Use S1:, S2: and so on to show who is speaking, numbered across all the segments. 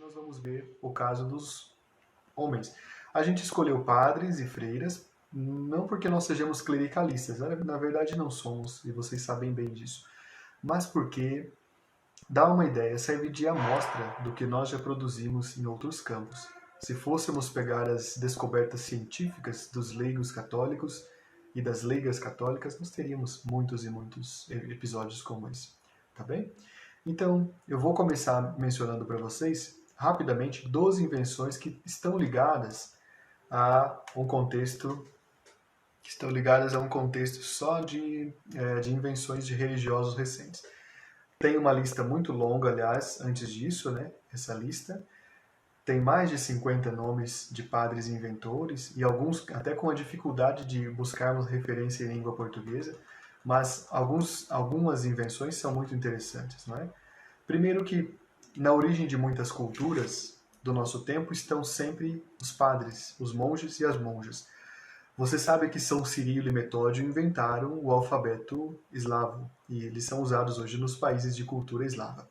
S1: nós vamos ver o caso dos homens. A gente escolheu padres e freiras, não porque nós sejamos clericalistas, na verdade não somos, e vocês sabem bem disso, mas porque dá uma ideia, serve de amostra do que nós já produzimos em outros campos. Se fôssemos pegar as descobertas científicas dos leigos católicos e das leigas católicas, nós teríamos muitos e muitos episódios como esse, tá bem? Então, eu vou começar mencionando para vocês, rapidamente, 12 invenções que estão ligadas a um contexto só de invenções de religiosos recentes. Tem uma lista muito longa, aliás, antes disso, né? Essa lista tem mais de 50 nomes de padres inventores e alguns até com a dificuldade de buscarmos referência em língua portuguesa, mas algumas invenções são muito interessantes, não é? Primeiro que na origem de muitas culturas do nosso tempo estão sempre os padres, os monges e as monjas. Você sabe que São Cirilo e Metódio inventaram o alfabeto eslavo e eles são usados hoje nos países de cultura eslava.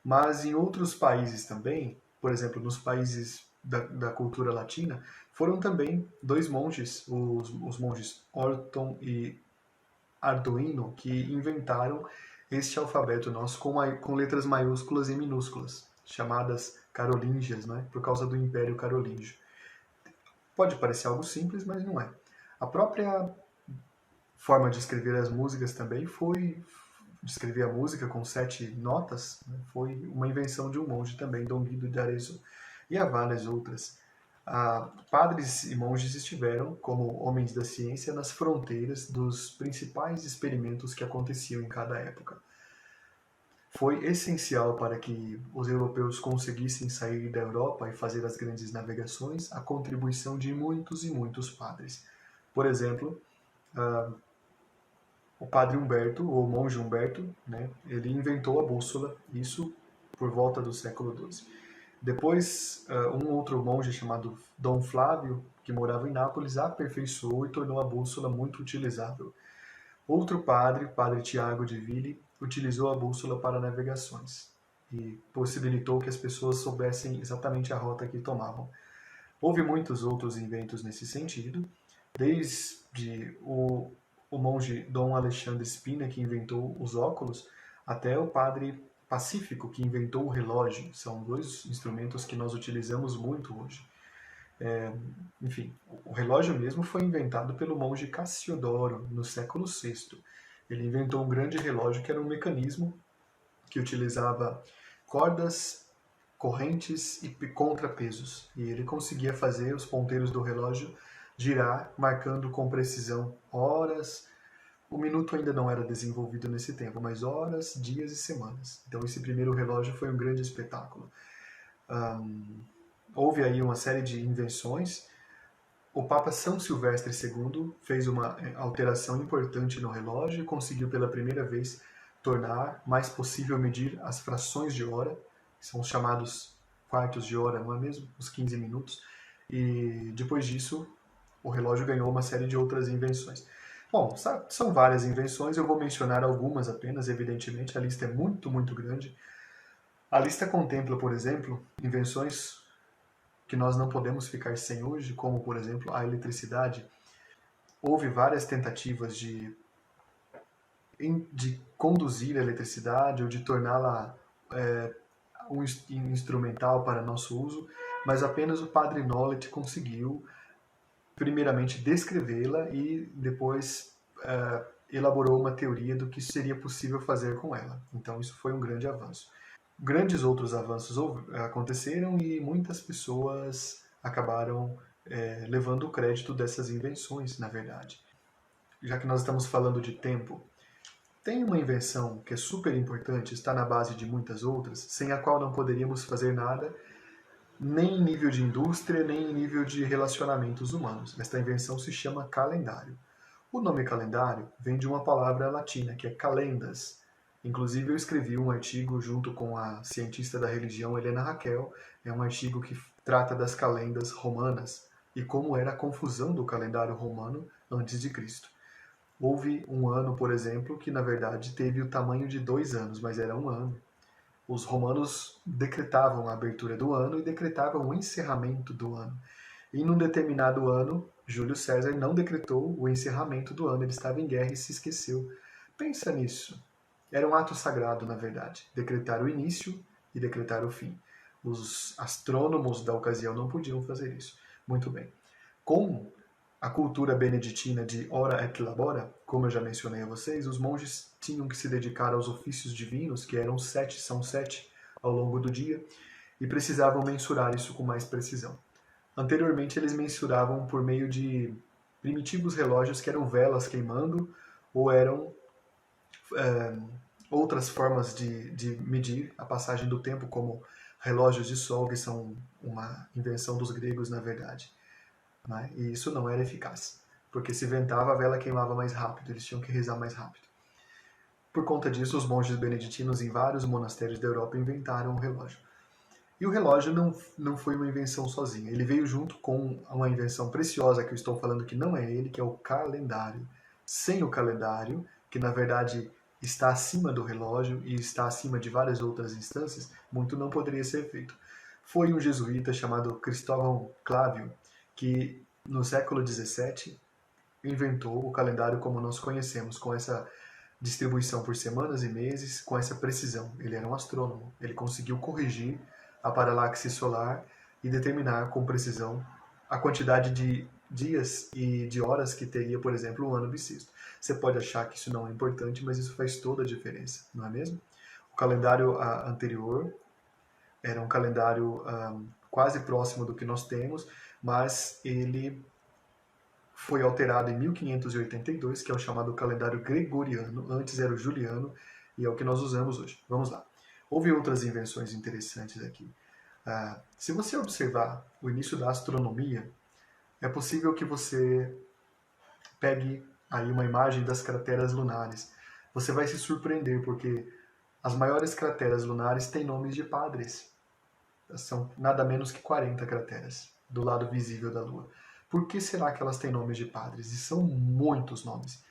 S1: Mas em outros países também, por exemplo, nos países da cultura latina, foram também dois monges, os monges Orton e Arduino, que inventaram este alfabeto nosso com letras maiúsculas e minúsculas, chamadas carolíngias, né, por causa do Império Carolíngio. Pode parecer algo simples, mas não é. A própria forma de escrever as músicas também de escrever a música com 7 notas, né, foi uma invenção de um monge também, Dom Guido de Arezzo, e há várias outras. Padres e monges estiveram, como homens da ciência, nas fronteiras dos principais experimentos que aconteciam em cada época. Foi essencial para que os europeus conseguissem sair da Europa e fazer as grandes navegações a contribuição de muitos e muitos padres. Por exemplo, o padre Humberto, ou monge Humberto, né, ele inventou a bússola, isso por volta do século XII. Depois, um outro monge chamado Dom Flávio, que morava em Nápoles, aperfeiçoou e tornou a bússola muito utilizável. Outro padre, Padre Tiago de Ville, utilizou a bússola para navegações e possibilitou que as pessoas soubessem exatamente a rota que tomavam. Houve muitos outros inventos nesse sentido, desde o monge Dom Alexandre Spina, que inventou os óculos, até o padre Pacífico, que inventou o relógio. São dois instrumentos que nós utilizamos muito hoje. Enfim, o relógio mesmo foi inventado pelo monge Cassiodoro, no século VI. Ele inventou um grande relógio que era um mecanismo que utilizava cordas, correntes e contrapesos. E ele conseguia fazer os ponteiros do relógio girar, marcando com precisão horas. O minuto ainda não era desenvolvido nesse tempo, mas horas, dias e semanas. Então esse primeiro relógio foi um grande espetáculo. Houve aí uma série de invenções. O Papa São Silvestre II fez uma alteração importante no relógio e conseguiu pela primeira vez tornar mais possível medir as frações de hora, que são os chamados quartos de hora, não é mesmo? Os 15 minutos. E depois disso, o relógio ganhou uma série de outras invenções. Bom, são várias invenções, eu vou mencionar algumas apenas, evidentemente, a lista é muito, muito grande. A lista contempla, por exemplo, invenções que nós não podemos ficar sem hoje, como, por exemplo, a eletricidade. Houve várias tentativas de conduzir a eletricidade ou de torná-la um instrumental para nosso uso, mas apenas o padre Nollet conseguiu, primeiramente, descrevê-la e depois elaborou uma teoria do que seria possível fazer com ela. Então isso foi um grande avanço. Grandes outros avanços aconteceram e muitas pessoas acabaram levando o crédito dessas invenções, na verdade. Já que nós estamos falando de tempo, tem uma invenção que é super importante, está na base de muitas outras, sem a qual não poderíamos fazer nada, nem em nível de indústria, nem em nível de relacionamentos humanos. Esta invenção se chama calendário. O nome calendário vem de uma palavra latina, que é calendas. Inclusive, eu escrevi um artigo junto com a cientista da religião Helena Raquel. É um artigo que trata das calendas romanas e como era a confusão do calendário romano antes de Cristo. Houve um ano, por exemplo, que na verdade teve o tamanho de 2 anos, mas era um ano. Os romanos decretavam a abertura do ano e decretavam o encerramento do ano. E num determinado ano, Júlio César não decretou o encerramento do ano, ele estava em guerra e se esqueceu. Pensa nisso. Era um ato sagrado, na verdade, decretar o início e decretar o fim. Os astrônomos da ocasião não podiam fazer isso. Muito bem. Com a cultura beneditina de ora et labora, como eu já mencionei a vocês, os monges tinham que se dedicar aos ofícios divinos, que eram 7, são 7 ao longo do dia, e precisavam mensurar isso com mais precisão. Anteriormente, eles mensuravam por meio de primitivos relógios que eram velas queimando ou eram outras formas de medir a passagem do tempo, como relógios de sol, que são uma invenção dos gregos, na verdade. Né? E isso não era eficaz, porque se ventava, a vela queimava mais rápido, eles tinham que rezar mais rápido. Por conta disso, os monges beneditinos em vários monastérios da Europa inventaram o relógio. E o relógio não foi uma invenção sozinha. Ele veio junto com uma invenção preciosa que eu estou falando que não é ele, que é o calendário. Sem o calendário, que na verdade está acima do relógio e está acima de várias outras instâncias, muito não poderia ser feito. Foi um jesuíta chamado Cristóvão Clavio que no século XVII inventou o calendário como nós conhecemos, com essa distribuição por semanas e meses, com essa precisão. Ele era um astrônomo, ele conseguiu corrigir a paralaxe solar e determinar com precisão a quantidade de dias e de horas que teria, por exemplo, o ano bissexto. Você pode achar que isso não é importante, mas isso faz toda a diferença, não é mesmo? O calendário anterior era um calendário quase próximo do que nós temos, mas ele foi alterado em 1582, que é o chamado calendário gregoriano, antes era o juliano, e é o que nós usamos hoje. Vamos lá. Houve outras invenções interessantes aqui. Se você observar o início da astronomia, é possível que você pegue aí uma imagem das crateras lunares. Você vai se surpreender, porque as maiores crateras lunares têm nomes de padres. São nada menos que 40 crateras do lado visível da Lua. Por que será que elas têm nomes de padres? E são muitos nomes.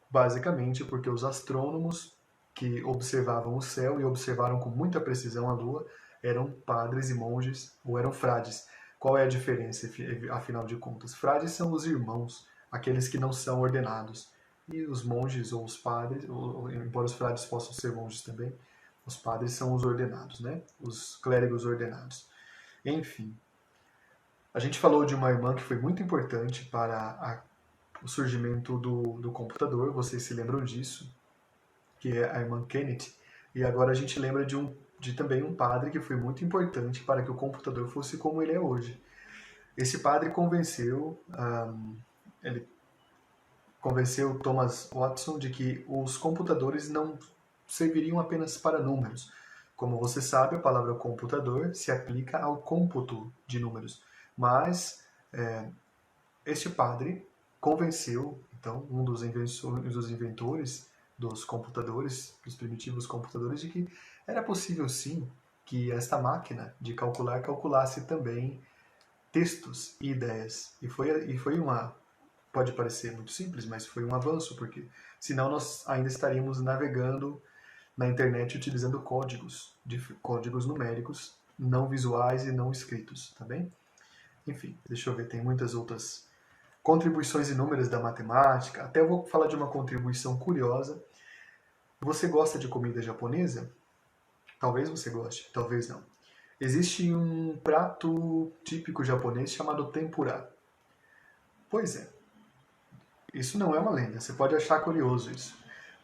S1: Basicamente porque os astrônomos que observavam o céu e observaram com muita precisão a Lua eram padres e monges ou eram frades. Qual é a diferença, afinal de contas? Frades são os irmãos, aqueles que não são ordenados. E os monges ou os padres, embora os frades possam ser monges também, os padres são os ordenados, né? Os clérigos ordenados. Enfim, a gente falou de uma irmã que foi muito importante para o surgimento do computador, vocês se lembram disso, que é a irmã Kenneth. E agora a gente lembra de também um padre que foi muito importante para que o computador fosse como ele é hoje. Esse padre ele convenceu Thomas Watson de que os computadores não serviriam apenas para números. Como você sabe, a palavra computador se aplica ao cômputo de números. Mas este padre convenceu, então, um dos inventores dos computadores, dos primitivos computadores, de que era possível sim que esta máquina de calcular calculasse também textos e ideias. E foi uma pode parecer muito simples, mas foi um avanço, porque senão nós ainda estaríamos navegando na internet utilizando códigos numéricos, não visuais e não escritos, tá bem? Enfim, deixa eu ver, tem muitas outras contribuições inúmeras da matemática, até eu vou falar de uma contribuição curiosa. Você gosta de comida japonesa? Talvez você goste, talvez não. Existe um prato típico japonês chamado tempura. Pois é, isso não é uma lenda, você pode achar curioso isso.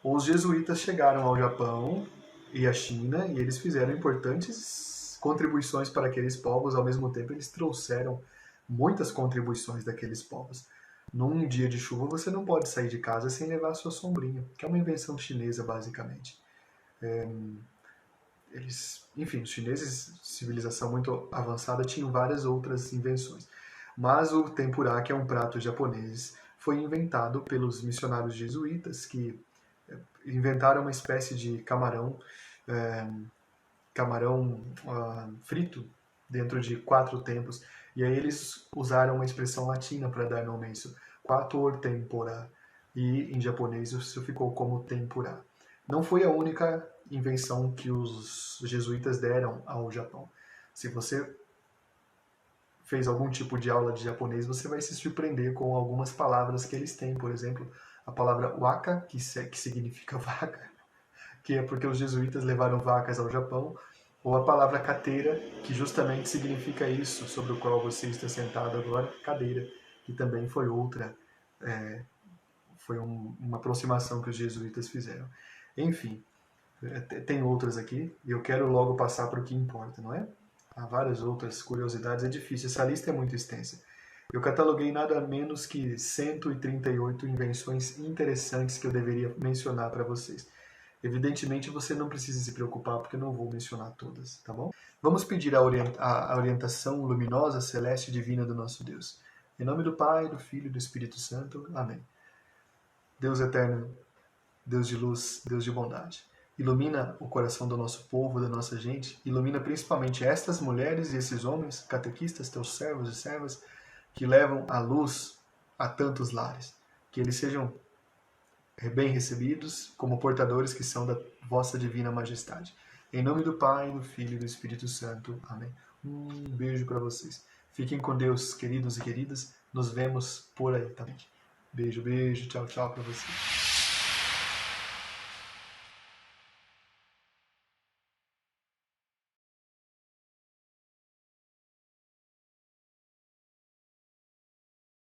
S1: Os jesuítas chegaram ao Japão e à China e eles fizeram importantes contribuições para aqueles povos, ao mesmo tempo eles trouxeram muitas contribuições daqueles povos. Num dia de chuva você não pode sair de casa sem levar a sua sombrinha, que é uma invenção chinesa basicamente. Enfim, os chineses, civilização muito avançada, tinham várias outras invenções. Mas o tempurá, que é um prato japonês, foi inventado pelos missionários jesuítas que inventaram uma espécie de camarão frito dentro de 4 tempos. E aí eles usaram uma expressão latina para dar nome a isso, quattuor tempora. E em japonês isso ficou como tempurá. Não foi a única invenção que os jesuítas deram ao Japão. Se você fez algum tipo de aula de japonês, você vai se surpreender com algumas palavras que eles têm. Por exemplo, a palavra waka, que significa vaca, que é porque os jesuítas levaram vacas ao Japão, ou a palavra cadeira, que justamente significa isso, sobre o qual você está sentado agora, cadeira, que também foi outra, uma aproximação que os jesuítas fizeram. Enfim, tem outras aqui, e eu quero logo passar para o que importa, não é? Há várias outras curiosidades, é difícil, essa lista é muito extensa. Eu cataloguei nada menos que 138 invenções interessantes que eu deveria mencionar para vocês. Evidentemente, você não precisa se preocupar, porque eu não vou mencionar todas, tá bom? Vamos pedir a orientação luminosa, celeste e divina do nosso Deus. Em nome do Pai, do Filho e do Espírito Santo. Amém. Deus eterno, Deus de luz, Deus de bondade, ilumina o coração do nosso povo, da nossa gente, ilumina principalmente estas mulheres e esses homens, catequistas, teus servos e servas, que levam a luz a tantos lares. Que eles sejam bem recebidos como portadores que são da vossa divina majestade. Em nome do Pai, do Filho e do Espírito Santo. Amém. Um beijo para vocês. Fiquem com Deus, queridos e queridas. Nos vemos por aí também. Beijo, beijo. Tchau, tchau para vocês.